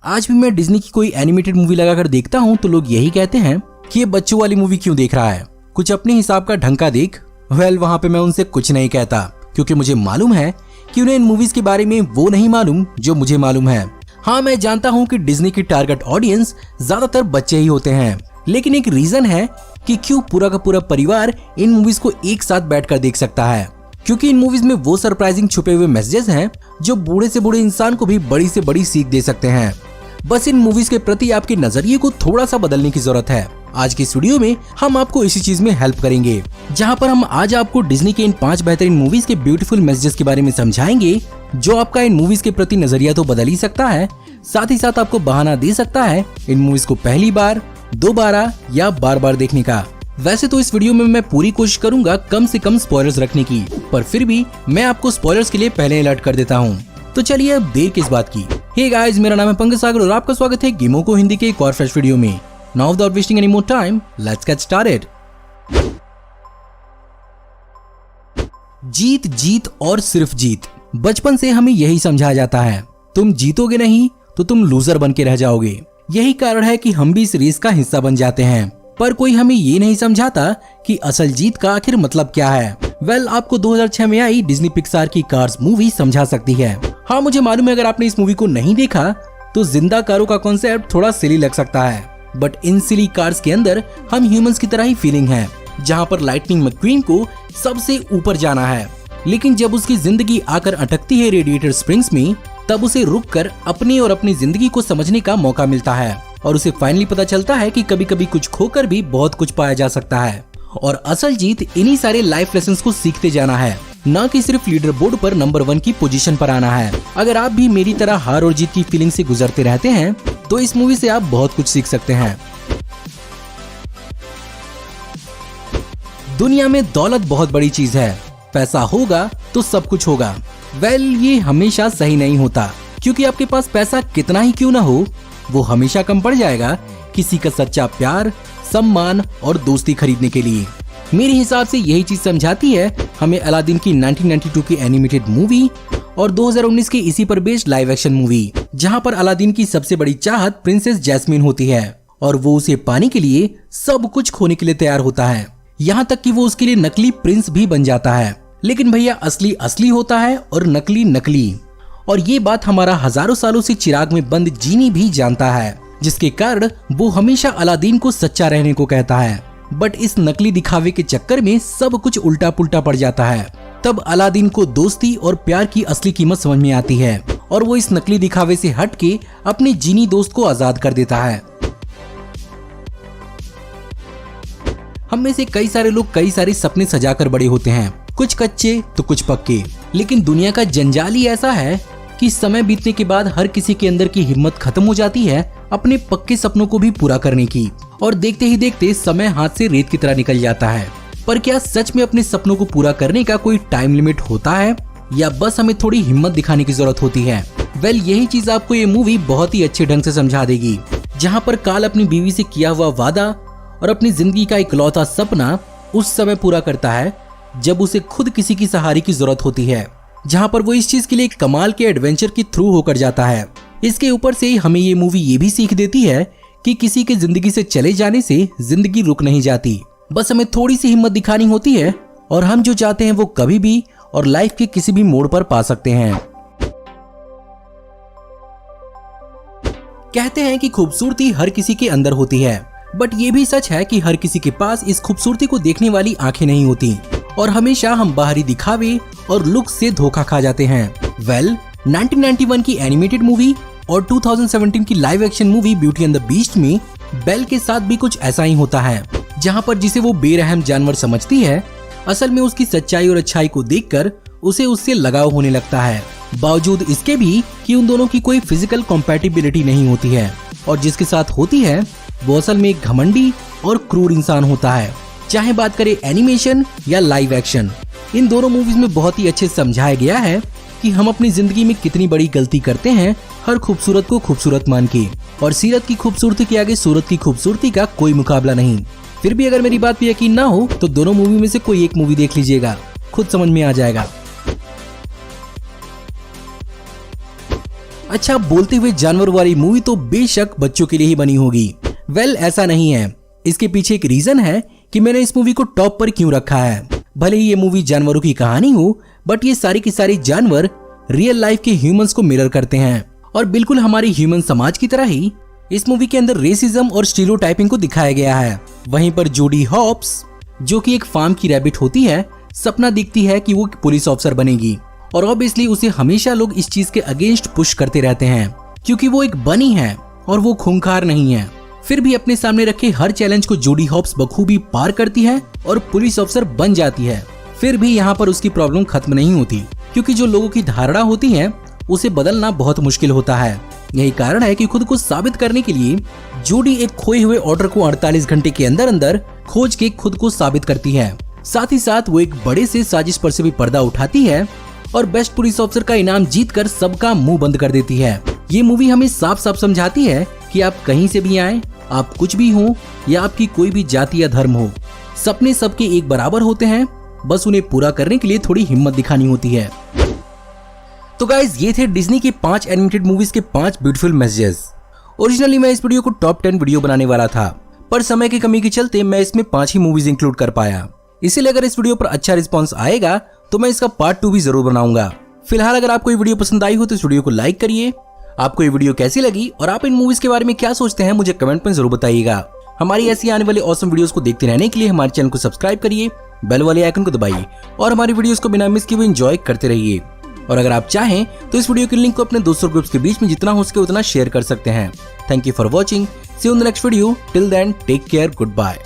आज भी मैं डिज्नी की कोई एनिमेटेड मूवी लगाकर देखता हूँ तो लोग यही कहते हैं कि ये बच्चों वाली मूवी क्यों देख रहा है, कुछ अपने हिसाब का ढंग का देख। वहाँ पे मैं उनसे कुछ नहीं कहता, क्योंकि मुझे मालूम है कि उन्हें इन मूवीज के बारे में वो नहीं मालूम जो मुझे मालूम है। हाँ, मैं जानता हूँ कि डिज्नी की टारगेट ऑडियंस ज्यादातर बच्चे ही होते हैं, लेकिन एक रीजन है कि क्यों पूरा का पूरा परिवार इन मूवीज को एक साथ बैठकर देख सकता है, क्योंकि इन मूवीज में वो सरप्राइजिंग छुपे हुए मैसेजेस हैं जो बूढ़े से बूढ़े इंसान को भी बड़ी से बड़ी सीख दे सकते हैं। बस इन मूवीज के प्रति आपके नजरिए को थोड़ा सा बदलने की जरूरत है। आज के इस वीडियो में हम आपको इसी चीज में हेल्प करेंगे, जहां पर हम आज आपको डिज्नी के इन 5 बेहतरीन मूवीज के ब्यूटीफुल मैसेजेस के बारे में समझाएंगे, जो आपका इन मूवीज के प्रति नजरिया तो बदल ही सकता है, साथ ही साथ आपको बहाना दे सकता है इन मूवीज को पहली बार, दोबारा या बार बार देखने का। वैसे तो इस वीडियो में मैं पूरी कोशिश करूंगा कम से कम स्पॉयलर्स रखने की, पर फिर भी मैं आपको स्पॉयलर्स के लिए पहले अलर्ट कर देता हूँ। तो चलिए अब देर किस बात की। हे गाइस, मेरा नाम है पंकज सागर और आपका स्वागत है गेमों को हिंदी के एक और फ्रेश वीडियो में। Now without wasting any more time, let's get started. जीत जीत और सिर्फ जीत, बचपन से हमें यही समझाया जाता है। तुम जीतोगे नहीं तो तुम लूजर बन के रह जाओगे। यही कारण है कि हम भी इस रेस का हिस्सा बन जाते हैं, पर कोई हमें ये नहीं समझाता कि असल जीत का आखिर मतलब क्या है। आपको 2006 में आई डिज्नी पिक्सार की कार्स मूवी समझा सकती है। हाँ, मुझे मालूम है अगर आपने इस मूवी को नहीं देखा तो जिंदा कारों का कॉन्सेप्ट थोड़ा सिली लग सकता है, बट इन सिली कार्स के अंदर हम ह्यूमंस की तरह ही फीलिंग है, जहाँ पर लाइटनिंग मैक्वीन को सबसे ऊपर जाना है, लेकिन जब उसकी जिंदगी आकर अटकती है रेडिएटर स्प्रिंग्स में, तब उसे रुककर अपने और अपनी जिंदगी को समझने का मौका मिलता है और उसे फाइनली पता चलता है कि कभी कभी कुछ खोकर भी बहुत कुछ पाया जा सकता है। और असल जीत इन्हीं सारे लाइफ लेसन्स को सीखते जाना है, न कि सिर्फ लीडर बोर्ड पर नंबर 1 की पोजीशन पर आना है। अगर आप भी मेरी तरह हार और जीत की फीलिंग से गुजरते रहते हैं तो इस मूवी से आप बहुत कुछ सीख सकते हैं। दुनिया में दौलत बहुत बड़ी चीज है, पैसा होगा तो सब कुछ होगा। ये हमेशा सही नहीं होता, क्योंकि आपके पास पैसा कितना ही क्यों ना हो, वो हमेशा कम पड़ जाएगा किसी का सच्चा प्यार, सम्मान और दोस्ती खरीदने के लिए। मेरे हिसाब से यही चीज समझाती है हमें अलादीन की 1992 की एनिमेटेड मूवी और 2019 की इसी पर बेस्ड लाइव एक्शन मूवी, जहां पर अलादीन की सबसे बड़ी चाहत प्रिंसेस जैस्मिन होती है और वो उसे पाने के लिए सब कुछ खोने के लिए तैयार होता है, यहाँ तक कि वो उसके लिए नकली प्रिंस भी बन जाता है। लेकिन भैया, असली असली होता है और नकली नकली, और ये बात हमारा हजारों सालों से चिराग में बंद जीनी भी जानता है, जिसके कारण वो हमेशा अलादीन को सच्चा रहने को कहता है। बट इस नकली दिखावे के चक्कर में सब कुछ उल्टा पुल्टा पड़ जाता है। तब अलादीन को दोस्ती और प्यार की असली कीमत समझ में आती है और वो इस नकली दिखावे से हट के अपने जीनी दोस्त को आजाद कर देता है। हम में से कई सारे लोग कई सारे सपने सजाकर बड़े होते हैं, कुछ कच्चे तो कुछ पक्के, लेकिन दुनिया का जंजाल ही ऐसा है कि समय बीतने के बाद हर किसी के अंदर की हिम्मत खत्म हो जाती है अपने पक्के सपनों को भी पूरा करने की, और देखते ही देखते समय हाथ से रेत की तरह निकल जाता है। पर क्या सच में अपने सपनों को पूरा करने का कोई टाइम लिमिट होता है, या बस हमें थोड़ी हिम्मत दिखाने की जरूरत होती है? यही चीज आपको ये मूवी बहुत ही अच्छे ढंग से समझा देगी, जहाँ पर काल अपनी बीवी से किया हुआ वादा और अपनी जिंदगी का इकलौता सपना उस समय पूरा करता है जब उसे खुद किसी की सहारे की जरूरत होती है, जहाँ पर वो इस चीज के लिए कमाल के एडवेंचर की थ्रू होकर जाता है। इसके ऊपर से हमें ये मूवी ये भी सीख देती है कि किसी के जिंदगी से चले जाने से जिंदगी रुक नहीं जाती, बस हमें थोड़ी सी हिम्मत दिखानी होती है और हम जो चाहते हैं वो कभी भी और लाइफ के किसी भी मोड़ पर पा सकते हैं। कहते हैं कि खूबसूरती हर किसी के अंदर होती है, बट ये भी सच है कि हर किसी के पास इस खूबसूरती को देखने वाली आंखें नहीं होती और हमेशा हम बाहरी दिखावे और लुक से धोखा खा जाते हैं। 1991 की एनिमेटेड मूवी और 2017 की live action movie beauty and the beast में बेल के साथ भी कुछ ऐसा ही होता है, जहां पर जिसे वो बेरहम जानवर समझती है, असल में उसकी सच्चाई और अच्छाई को देखकर उसे उससे लगाव होने लगता है, बावजूद इसके भी कि उन दोनों की कोई फिजिकल कॉम्पैटिबिलिटी नहीं होती है, और जिसके साथ होती है वो असल में एक घमंडी और क्रूर इंसान होता है। चाहे बात करें एनिमेशन या लाइव एक्शन, इन दोनों मूवीज में बहुत ही अच्छे समझाया गया है कि हम अपनी जिंदगी में कितनी बड़ी गलती करते हैं हर खूबसूरत को खूबसूरत मान के, और सीरत की खूबसूरती के आगे सूरत की खूबसूरती का कोई मुकाबला नहीं। फिर भी अगर मेरी बात पे यकीन ना हो तो दोनों मूवी में से कोई एक मूवी देख लीजिएगा, खुद समझ में आ जाएगा। अच्छा, बोलते हुए जानवर वाली मूवी तो बेशक बच्चों के लिए ही बनी होगी। वेल, ऐसा नहीं है। इसके पीछे एक रीजन है कि मैंने इस मूवी को टॉप पर क्यों रखा है। भले ही ये मूवी जानवरों की कहानी हो, बट ये सारी की सारी जानवर रियल लाइफ के ह्यूमंस को मिरर करते हैं और बिल्कुल हमारी ह्यूमन समाज की तरह ही इस मूवी के अंदर रेसिज्म और स्टीरियोटाइपिंग को दिखाया गया है। वहीं पर जूडी हॉब्स, जो कि एक फार्म की रैबिट होती है, सपना देखती है कि वो पुलिस ऑफिसर बनेगी और ऑब्वियसली उसे हमेशा लोग इस चीज के अगेंस्ट पुश करते रहते हैं क्योंकि वो एक बनी है और वो खूंखार नहीं है। फिर भी अपने सामने रखे हर चैलेंज को जूडी हॉब्स बखूबी पार करती है और पुलिस ऑफिसर बन जाती है। फिर भी यहाँ पर उसकी प्रॉब्लम खत्म नहीं होती क्योंकि जो लोगों की धारणा होती है उसे बदलना बहुत मुश्किल होता है। यही कारण है कि खुद को साबित करने के लिए जूडी एक खोए हुए ऑर्डर को 48 घंटे के अंदर अंदर खोज के खुद को साबित करती है। साथ ही साथ वो एक बड़े से साजिश पर से भी पर्दा उठाती है और बेस्ट पुलिस ऑफिसर का इनाम जीतकर सबका मुंह बंद कर देती है। ये मूवी हमें साफ साफ समझाती है कि आप कहीं से भी आए, आप कुछ भी हो या आपकी कोई भी जाति या धर्म हो, सपने सबके एक बराबर होते हैं, बस उन्हें पूरा करने के लिए थोड़ी हिम्मत दिखानी होती है। तो गाइज, ये थे डिज्नी के 5 एनिमेटेड मूवीज के 5 ब्यूटीफुल मैसेजेस। ओरिजिनली मैं इस वीडियो को टॉप 10 वीडियो बनाने वाला था, पर समय की कमी के चलते मैं इसमें 5 ही मूवीज इंक्लूड कर पाया। इसीलिए अगर इस वीडियो पर अच्छा रिस्पांस आएगा तो मैं इसका पार्ट 2 भी जरूर बनाऊंगा। फिलहाल अगर आपको ये वीडियो पसंद आई हो तो इस वीडियो को लाइक करिए। आपको ये वीडियो कैसी लगी और आप इन मूवीज के बारे में क्या सोचते हैं, मुझे कमेंट में जरूर बताइएगा। हमारी ऐसी आने वाली ऑसम वीडियोस को देखते रहने के लिए हमारे चैनल को सब्सक्राइब करिए, बेल वाले आइकन को दबाइए और हमारी वीडियोस को बिना मिस किए एंजॉय करते रहिए। और अगर आप चाहें तो इस वीडियो के लिंक को अपने दोस्तों ग्रुप्स के बीच में जितना हो सके उतना शेयर कर सकते हैं। Thank you for watching. See you in the next video. Till then take care, good bye.